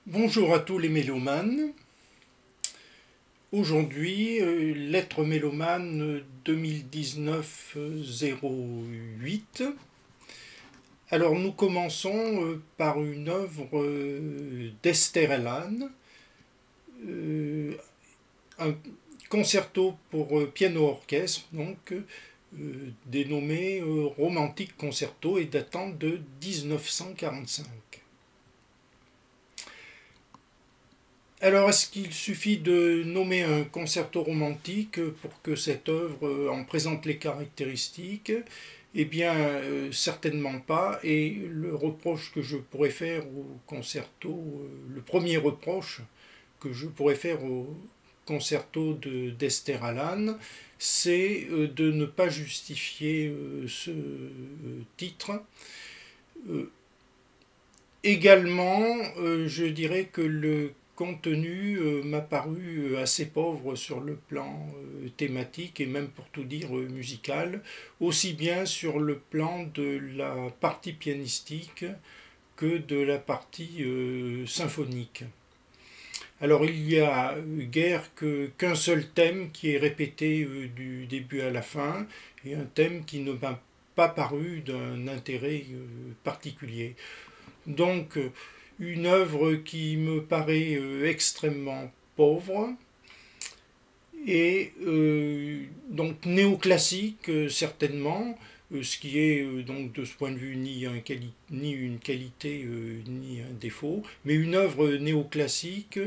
Bonjour à tous les mélomanes. Aujourd'hui, Lettre mélomane 2019-08. Alors nous commençons par une œuvre d'Esther Ellan, un concerto pour piano-orchestre, donc dénommé Romantique Concerto et datant de 1945. Alors, est-ce qu'il suffit de nommer un concerto romantique pour que cette œuvre en présente les caractéristiques? Eh bien, certainement pas. Et le reproche que je pourrais faire au concerto, le premier reproche que je pourrais faire au concerto d'Esther Allan, c'est de ne pas justifier ce titre. Euh, Également, je dirais que le contenu m'a paru assez pauvre sur le plan thématique et même pour tout dire musical, aussi bien sur le plan de la partie pianistique que de la partie symphonique. Alors il y a guère qu'un seul thème qui est répété du début à la fin et un thème qui ne m'a pas paru d'un intérêt particulier. Donc, une œuvre qui me paraît extrêmement pauvre et donc néoclassique certainement, ce qui est donc de ce point de vue ni une qualité ni un défaut, mais une œuvre néoclassique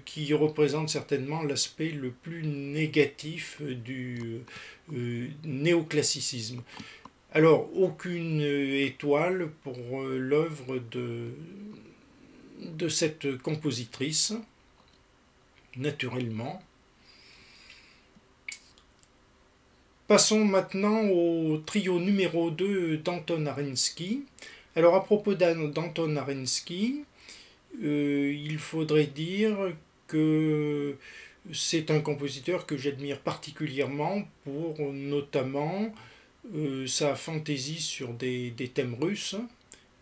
qui représente certainement l'aspect le plus négatif du néoclassicisme. Alors, aucune étoile pour l'œuvre de cette compositrice, naturellement. Passons maintenant au trio numéro 2 d'Anton Arensky. Alors, à propos d'Anton Arensky, il faudrait dire que c'est un compositeur que j'admire particulièrement pour notamment sa fantaisie sur des thèmes russes,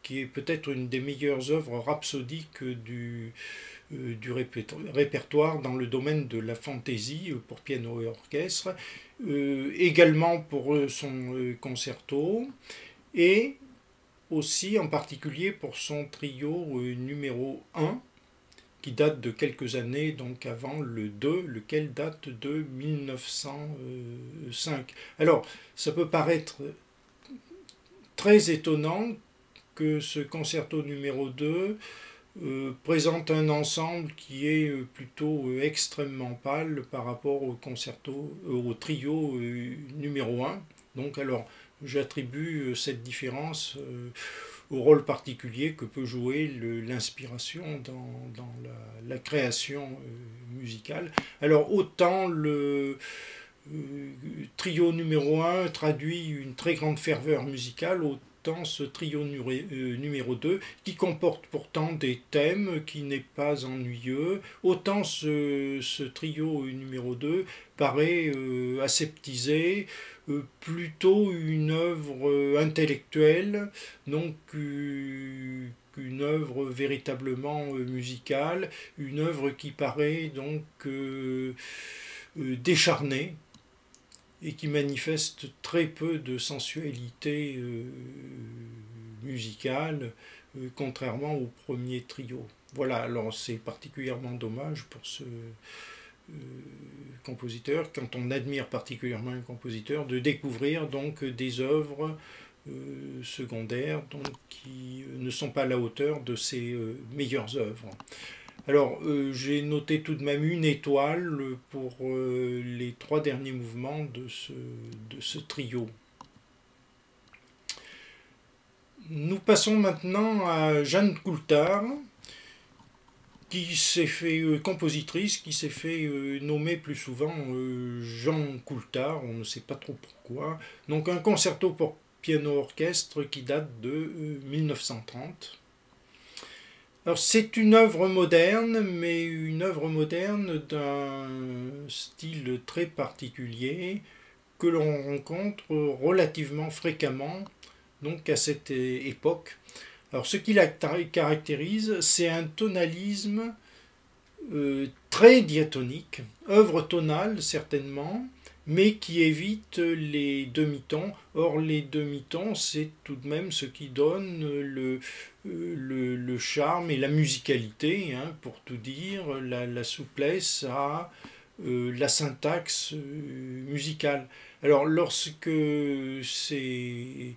qui est peut-être une des meilleures œuvres rhapsodiques du répertoire dans le domaine de la fantaisie pour piano et orchestre, également pour son concerto, et aussi en particulier pour son trio numéro 1, qui date de quelques années, donc avant le 2, lequel date de 1905. Alors, ça peut paraître très étonnant que ce concerto numéro 2 présente un ensemble qui est plutôt extrêmement pâle par rapport au trio numéro 1. Donc alors j'attribue cette différence au rôle particulier que peut jouer l'inspiration dans la création musicale. Alors autant le trio numéro 1 traduit une très grande ferveur musicale, autant ce trio numéro 2, qui comporte pourtant des thèmes, qui n'est pas ennuyeux, autant ce trio numéro 2 paraît aseptisé, plutôt une œuvre intellectuelle, non qu'une œuvre véritablement musicale, une œuvre qui paraît donc décharnée et qui manifeste très peu de sensualité musicale, contrairement au premier trio. Voilà, alors c'est particulièrement dommage pour ce compositeur, quand on admire particulièrement un compositeur, de découvrir donc des œuvres secondaires donc, qui ne sont pas à la hauteur de ses meilleures œuvres. Alors, j'ai noté tout de même une étoile pour les 3 derniers mouvements de ce trio. Nous passons maintenant à Jeanne Coulthard, qui s'est fait compositrice, qui s'est fait nommer plus souvent Jean Coulthard, on ne sait pas trop pourquoi. Donc un concerto pour piano-orchestre qui date de 1930. Alors c'est une œuvre moderne, mais une œuvre moderne d'un style très particulier que l'on rencontre relativement fréquemment donc à cette époque. Alors ce qui la caractérise, c'est un tonalisme très diatonique, œuvre tonale certainement, mais qui évite les demi-tons. Or, les demi-tons, c'est tout de même ce qui donne le charme et la musicalité, hein, pour tout dire, la souplesse à la syntaxe musicale. Alors, lorsque ces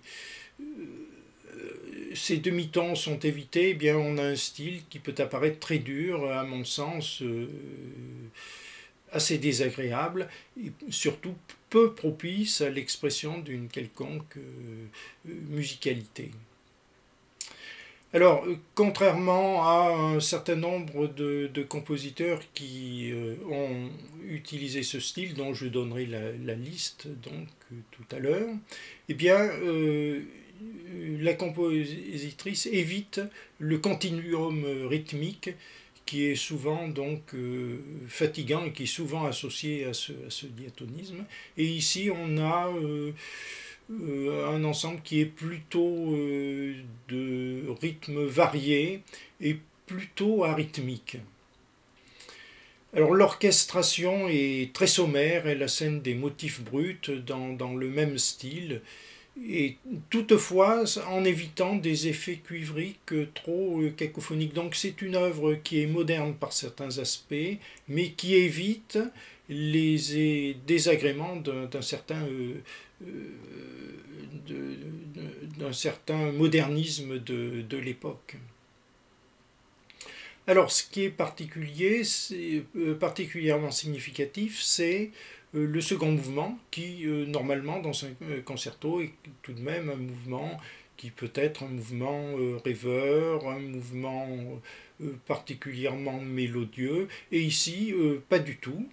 demi-tons sont évités, eh bien, on a un style qui peut apparaître très dur, à mon sens, assez désagréable et surtout peu propice à l'expression d'une quelconque musicalité. Alors, contrairement à un certain nombre de compositeurs qui ont utilisé ce style, dont je donnerai la liste donc tout à l'heure, eh bien, la compositrice évite le continuum rythmique qui est souvent donc fatigant et qui est souvent associé à ce diatonisme. Et ici, on a un ensemble qui est plutôt de rythme varié et plutôt arythmique. Alors l'orchestration est très sommaire, elle assène des motifs bruts dans le même style, et toutefois en évitant des effets cuivriques trop cacophoniques. Donc c'est une œuvre qui est moderne par certains aspects, mais qui évite les désagréments d'un certain modernisme de l'époque. Alors ce qui est particulièrement significatif, c'est le second mouvement qui, normalement, dans un concerto, est tout de même un mouvement qui peut être un mouvement rêveur, un mouvement particulièrement mélodieux, et ici, pas du tout.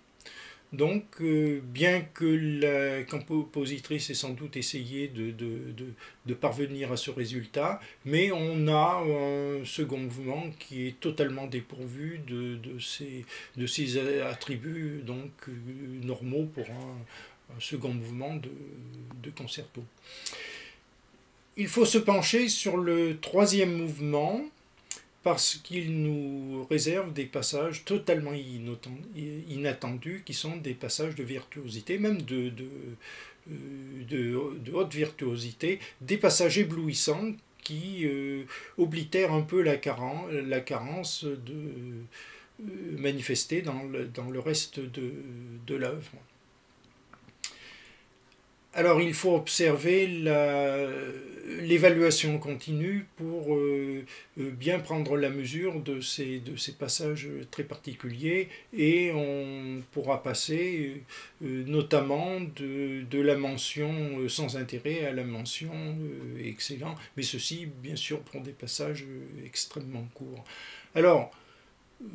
Donc, bien que la compositrice ait sans doute essayé de parvenir à ce résultat, mais on a un second mouvement qui est totalement dépourvu de ces attributs donc, normaux pour un second mouvement de concerto. Il faut se pencher sur le troisième mouvement, parce qu'il nous réserve des passages totalement inattendus, qui sont des passages de virtuosité, même de haute virtuosité, des passages éblouissants qui oblitèrent un peu la carence manifestée dans le reste de l'œuvre. Alors il faut observer l'évaluation continue pour bien prendre la mesure de ces passages très particuliers, et on pourra passer notamment de la mention sans intérêt à la mention excellent, mais ceci bien sûr pour des passages extrêmement courts. Alors,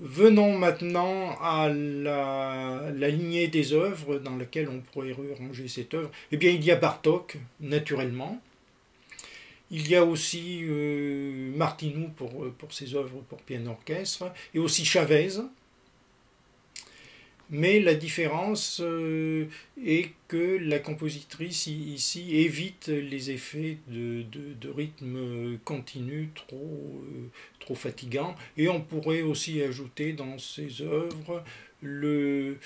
venons maintenant à la lignée des œuvres dans laquelle on pourrait ranger cette œuvre. Eh bien, il y a Bartók, naturellement. Il y a aussi Martinů pour ses œuvres pour piano-orchestre, et aussi Chavez. Mais la différence est que la compositrice ici évite les effets de rythme continu trop fatigants. Et on pourrait aussi ajouter dans ses œuvres le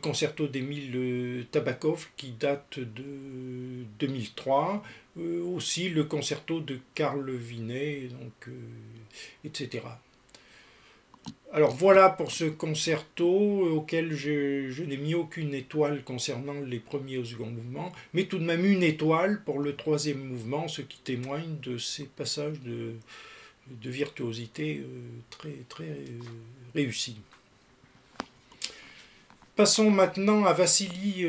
concerto d'Emile Tabakov qui date de 2003, aussi le concerto de Carl Wiene, donc, etc. Alors voilà pour ce concerto auquel je n'ai mis aucune étoile concernant les premiers et seconds mouvements, mais tout de même une étoile pour le troisième mouvement, ce qui témoigne de ces passages de virtuosité très réussis. Passons maintenant à Vassili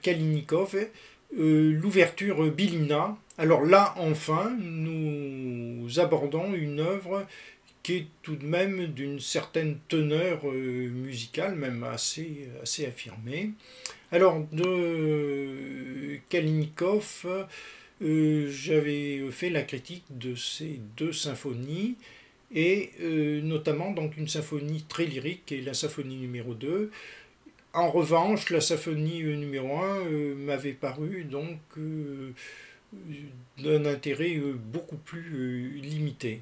Kalinikov, l'ouverture Bylina. Alors là, enfin, nous abordons une œuvre qui est tout de même d'une certaine teneur musicale, même assez affirmée. Alors, de Kalinikov, j'avais fait la critique de ces deux symphonies, et notamment donc une symphonie très lyrique et la symphonie numéro 2. En revanche, la symphonie numéro 1 m'avait paru donc d'un intérêt beaucoup plus limité.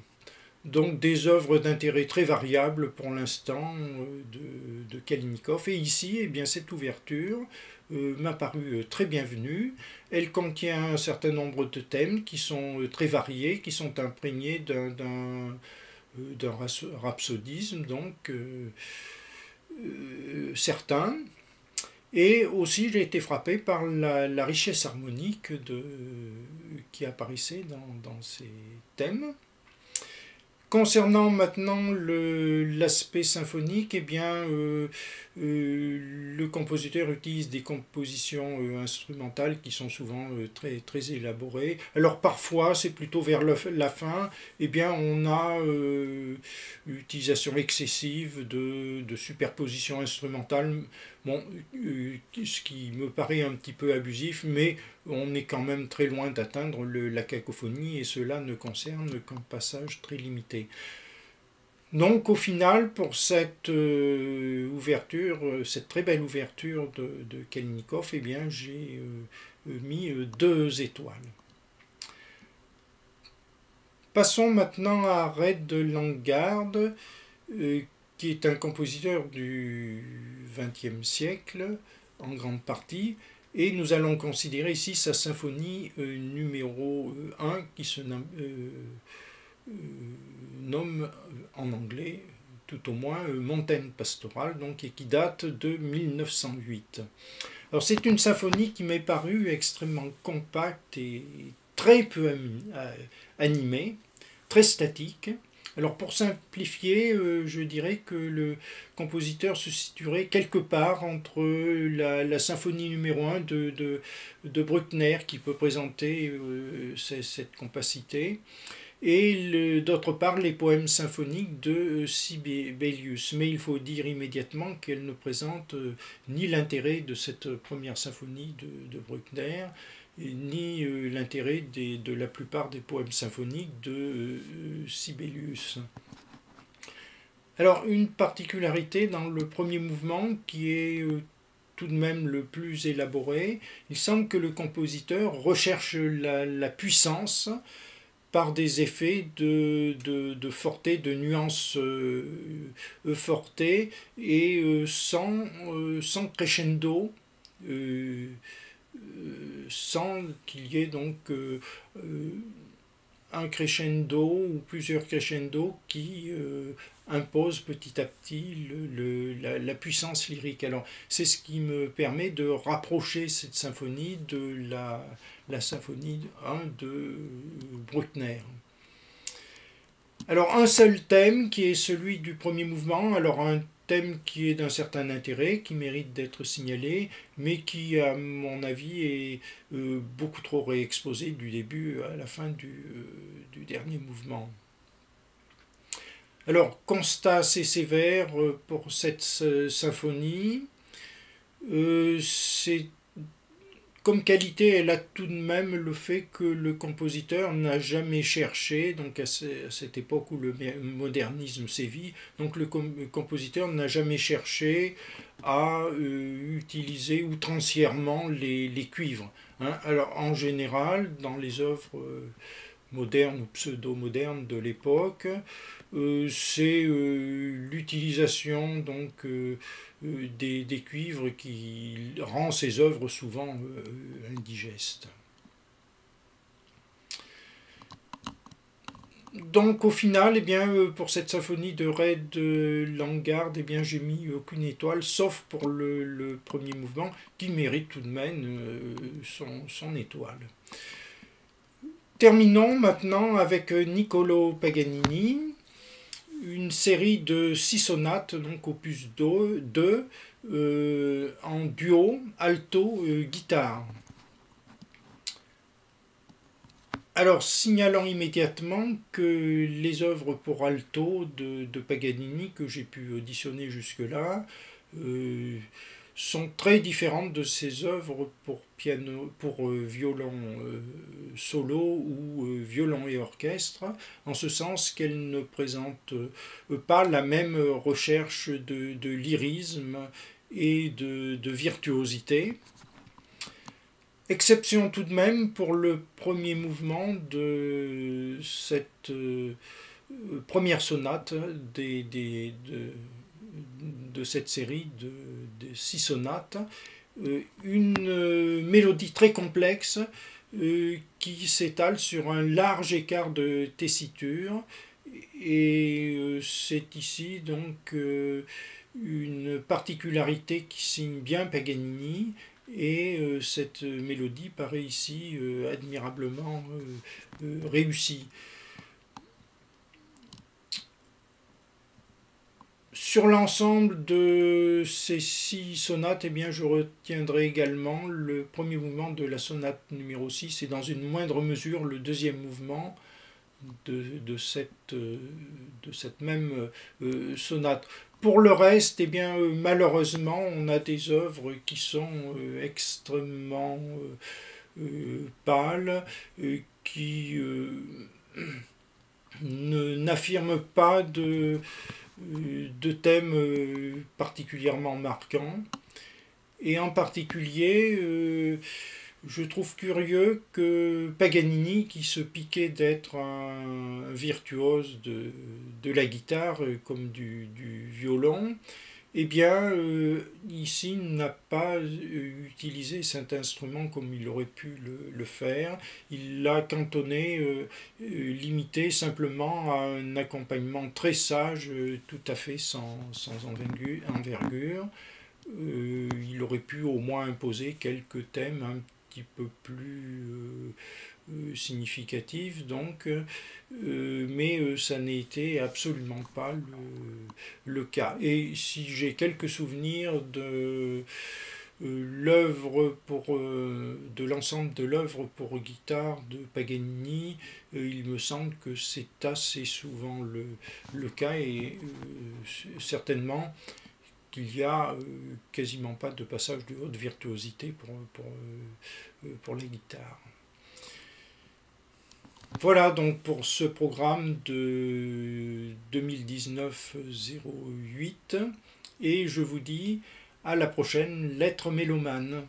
Donc des œuvres d'intérêt très variables pour l'instant de Kalinnikov. Et ici, eh bien, cette ouverture m'a paru très bienvenue. Elle contient un certain nombre de thèmes qui sont très variés, qui sont imprégnés d'un rhapsodisme, donc certain. Et aussi, j'ai été frappé par la richesse harmonique qui apparaissait dans ces thèmes. Concernant maintenant l'aspect symphonique, eh bien, le compositeur utilise des compositions instrumentales qui sont souvent très élaborées. Alors parfois, c'est plutôt vers la fin, eh bien, on a l'utilisation excessive de superpositions instrumentales, bon, ce qui me paraît un petit peu abusif, mais on est quand même très loin d'atteindre la cacophonie et cela ne concerne qu'un passage très limité. Donc au final, pour cette ouverture, cette très belle ouverture de Kalinnikov, eh bien j'ai mis 2 étoiles. Passons maintenant à Red Langard, qui est un compositeur du XXe siècle, en grande partie, et nous allons considérer ici sa symphonie numéro 1 qui se nomme en anglais tout au moins Montagne pastorale, donc, et qui date de 1908. Alors c'est une symphonie qui m'est parue extrêmement compacte et très peu animée, très statique. Alors pour simplifier, je dirais que le compositeur se situerait quelque part entre la symphonie numéro 1 de Bruckner, qui peut présenter cette compacité, et d'autre part les poèmes symphoniques de Sibelius. Mais il faut dire immédiatement qu'elle ne présente ni l'intérêt de cette première symphonie de Bruckner, ni l'intérêt de la plupart des poèmes symphoniques de Sibelius. Alors une particularité dans le premier mouvement qui est tout de même le plus élaboré, il semble que le compositeur recherche la puissance par des effets de forté, de nuances fortées et sans crescendo, sans qu'il y ait donc un crescendo ou plusieurs crescendo qui imposent petit à petit la puissance lyrique. Alors c'est ce qui me permet de rapprocher cette symphonie de la symphonie 1 de Bruckner. Alors un seul thème qui est celui du premier mouvement, alors un thème qui est d'un certain intérêt, qui mérite d'être signalé, mais qui, à mon avis, est beaucoup trop réexposé du début à la fin du dernier mouvement. Alors, constat assez sévère pour cette symphonie. Comme qualité, elle a tout de même le fait que le compositeur n'a jamais cherché, donc à cette époque où le modernisme sévit, donc le compositeur n'a jamais cherché à utiliser outrancièrement les cuivres. Hein. Alors en général, dans les œuvres modernes ou pseudo-modernes de l'époque, c'est l'utilisation donc des cuivres qui rend ces œuvres souvent indigestes. Donc au final, eh bien, pour cette symphonie de Red Langard, eh bien, j'ai mis aucune étoile, sauf pour le premier mouvement, qui mérite tout de même son étoile. Terminons maintenant avec Niccolò Paganini, une série de 6 sonates, donc opus 2, en duo, alto, guitare. Alors, signalons immédiatement que les œuvres pour alto de Paganini que j'ai pu auditionner jusque-là sont très différentes de ses œuvres pour violon solo ou violon et orchestre, en ce sens qu'elles ne présentent pas la même recherche de lyrisme et de virtuosité. Exception tout de même pour le premier mouvement de cette première sonate de cette série de 6 sonates. Une mélodie très complexe qui s'étale sur un large écart de tessiture. Et c'est ici donc une particularité qui signe bien Paganini, et cette mélodie paraît ici admirablement réussie. Sur l'ensemble de ces 6 sonates, eh bien, je retiendrai également le premier mouvement de la sonate numéro 6 et dans une moindre mesure le deuxième mouvement de cette même sonate. Pour le reste, eh bien, malheureusement, on a des œuvres qui sont extrêmement pâles, qui n'affirment pas de thèmes particulièrement marquants. Et en particulier, je trouve curieux que Paganini, qui se piquait d'être un virtuose de la guitare comme du violon, eh bien, ici n'a pas utilisé cet instrument comme il aurait pu le faire. Il l'a cantonné, limité simplement à un accompagnement très sage, tout à fait sans envergure. Il aurait pu au moins imposer quelques thèmes un petit peu plus significatifs, donc, mais ça n'était absolument pas le cas. Et si j'ai quelques souvenirs de de l'ensemble de l'œuvre pour guitare de Paganini, il me semble que c'est assez souvent le cas, et certainement qu'il n'y a quasiment pas de passage de haute virtuosité pour la guitare. Voilà donc pour ce programme de 2019-08, et je vous dis à la prochaine lettre mélomane.